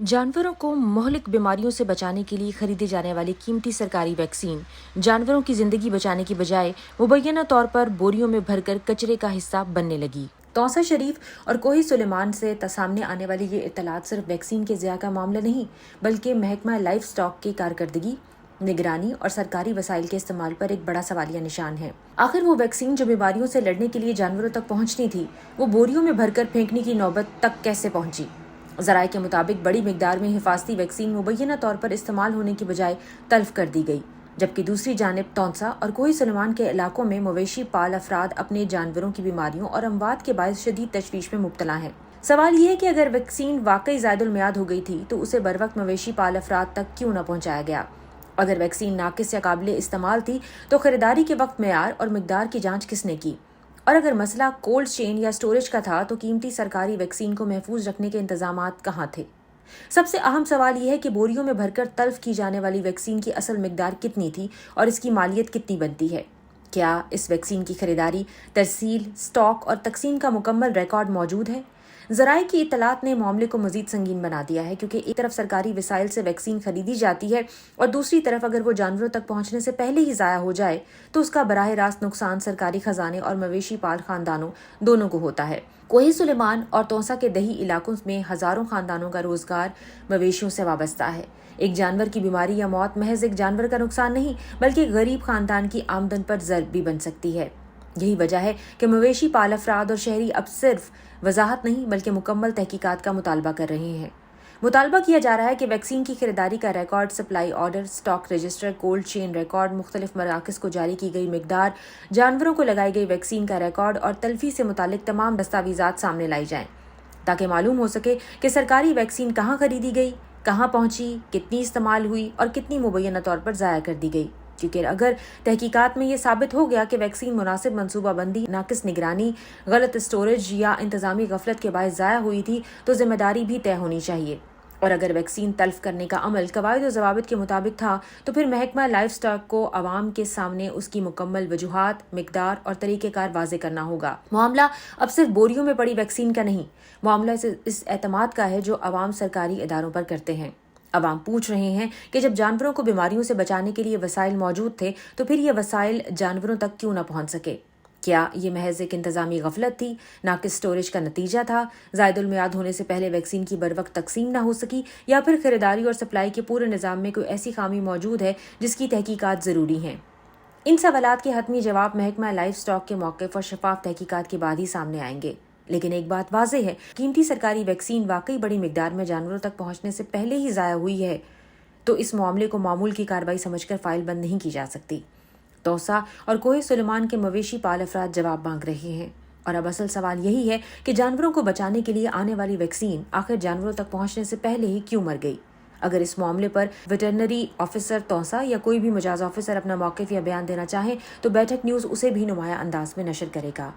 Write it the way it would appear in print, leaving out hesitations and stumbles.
जानवरों को मुहलिक बीमारियों से बचाने के लिए खरीदे जाने वाली कीमती सरकारी वैक्सीन जानवरों की जिंदगी बचाने की बजाय मुबैना तौर पर बोरियों में भरकर कचरे का हिस्सा बनने लगी। तौसा शरीफ और कोही सुलेमान से सामने आने वाली ये इत्तलात सिर्फ वैक्सीन के ज़िया का मामला नहीं, बल्कि महकमा लाइफ स्टॉक की कारकर्दगी, निगरानी और सरकारी वसाइल के इस्तेमाल पर एक बड़ा सवालिया निशान है। आखिर वो वैक्सीन जो बीमारियों से लड़ने के लिए जानवरों तक पहुंचनी थी, वो बोरियों में भरकर फेंकने की नौबत तक कैसे पहुंची? ज़राए के मुताबिक बड़ी मिकदार में हिफाजती वैक्सीन मुबैना तौर पर इस्तेमाल होने की बजाय तल्फ कर दी गई, जबकि दूसरी जानिब तौसा और कोही सुलेमान के इलाकों में मवेशी पाल अफराद अपने जानवरों की बीमारियों और अमवात के बायस शदीद तशवीश में मुब्तला हैं। सवाल ये है कि अगर वैक्सीन वाकई ज़ायदुल मियाद हो गई थी तो उसे बरवक्त मवेशी पाल अफराद तक क्यों न पहुंचाया गया? अगर वैक्सीन नाकिस या काबिल इस्तेमाल थी तो खरीदारी के वक्त मेयार और मिकदार की जांच किसने की? और अगर मसला कोल्ड चेन या स्टोरेज का था तो कीमती सरकारी वैक्सीन को महफूज रखने के इंतजामात कहाँ थे? सबसे अहम सवाल यह है कि बोरियों में भरकर तल्फ की जाने वाली वैक्सीन की असल मिकदार कितनी थी और इसकी मालियत कितनी बनती है? क्या इस वैक्सीन की खरीदारी, तरसील, स्टॉक और तकसीम का मुकम्मल रिकॉर्ड मौजूद है? ज़राए की इत्तलात ने मामले को मजीद संगीन बना दिया है, क्योंकि एक तरफ सरकारी वसाइल से वैक्सीन खरीदी जाती है और दूसरी तरफ अगर वो जानवरों तक पहुंचने से पहले ही ज़ाया हो जाए तो उसका बराह रास्त नुकसान सरकारी खजाने और मवेशी पाल खानदानों दोनों को होता है। कोही सुलेमान और तौसा के दही इलाकों में हजारों खानदानों का रोजगार मवेशियों से वाबस्ता है। एक जानवर की बीमारी या मौत महज एक जानवर का नुकसान नहीं, बल्कि गरीब खानदान की आमदन पर ज़र्ब भी बन सकती है। यही वजह है कि मवेशी पाल अफराद और शहरी अब सिर्फ वजाहत नहीं बल्कि मुकम्मल तहकीकात का मुतालबा कर रहे हैं। मुतालबा किया जा रहा है कि वैक्सीन की खरीदारी का record, supply order, stock register, cold chain record, मुख्तलिफ मराकज़ को जारी की गई मिकदार, जानवरों को लगाई गई वैक्सीन का रिकॉर्ड और तल्फी से मुतालिक तमाम दस्तावेजात सामने लाई जाएं, ताकि मालूम हो सके कि सरकारी वैक्सीन कहाँ खरीदी गई, कहाँ पहुंची, कितनी इस्तेमाल हुई और कितनी मुबैना तौर पर ज़ाया कर दी गई। क्योंकि अगर तहकीकात में ये साबित हो गया कि वैक्सीन मुनासिब मनसूबाबंदी, नाकिस निगरानी, गलत स्टोरेज या इंतजामी गफलत के बायस ज़ाया हुई थी तो जिम्मेदारी भी तय होनी चाहिए। और अगर वैक्सीन तल्फ करने का अमल कवायद और ज़वाबित के मुताबिक था तो फिर महकमा लाइफ स्टॉक को अवाम के सामने उसकी मुकम्मल वजूहात, मिकदार और तरीक़ेकार वाज़े करना होगा। मामला अब सिर्फ बोरियों में पड़ी वैक्सीन का नहीं, मामला इस एतमाद का है जो अवाम सरकारी इदारों पर करते हैं। अवाम पूछ रहे हैं कि जब जानवरों को बीमारियों से बचाने के लिए वसाइल मौजूद थे तो फिर ये वसाइल जानवरों तक क्यों न पहुंच सके? क्या ये महज एक इंतजामी गफलत थी, नाकिस स्टोरेज का नतीजा था, ज़ायदुल मियाद होने से पहले वैक्सीन की बरवक्त तकसीम न हो सकी, या फिर खरीदारी और सप्लाई के पूरे निज़ाम में कोई ऐसी खामी मौजूद है जिसकी तहकीकात ज़रूरी हैं? इन सवालात के हतमी जवाब महकमा लाइफ स्टॉक के मौक़िफ़ और शफाफ तहकीकात के बाद ही सामने आएंगे। लेकिन एक बात वाज़ेह है, कीमती सरकारी वैक्सीन वाकई बड़ी मिकदार में जानवरों तक पहुंचने से पहले ही ज़ाया हुई है तो इस मामले को मामूल की कार्रवाई समझकर फाइल बंद नहीं की जा सकती। तौसा और कोही सुलेमान के मवेशी पाल अफराद जवाब मांग रहे हैं और अब असल सवाल यही है कि जानवरों को बचाने के लिए आने वाली वैक्सीन आखिर जानवरों तक पहुंचने से पहले ही क्यों मर गई? अगर इस मामले पर वेटरनरी ऑफिसर तौसा या कोई भी मुजाज ऑफिसर अपना मौक़िफ़ या बयान देना चाहे तो बैठक न्यूज़ उसे भी नुमाया अंदाज में नशर करेगा।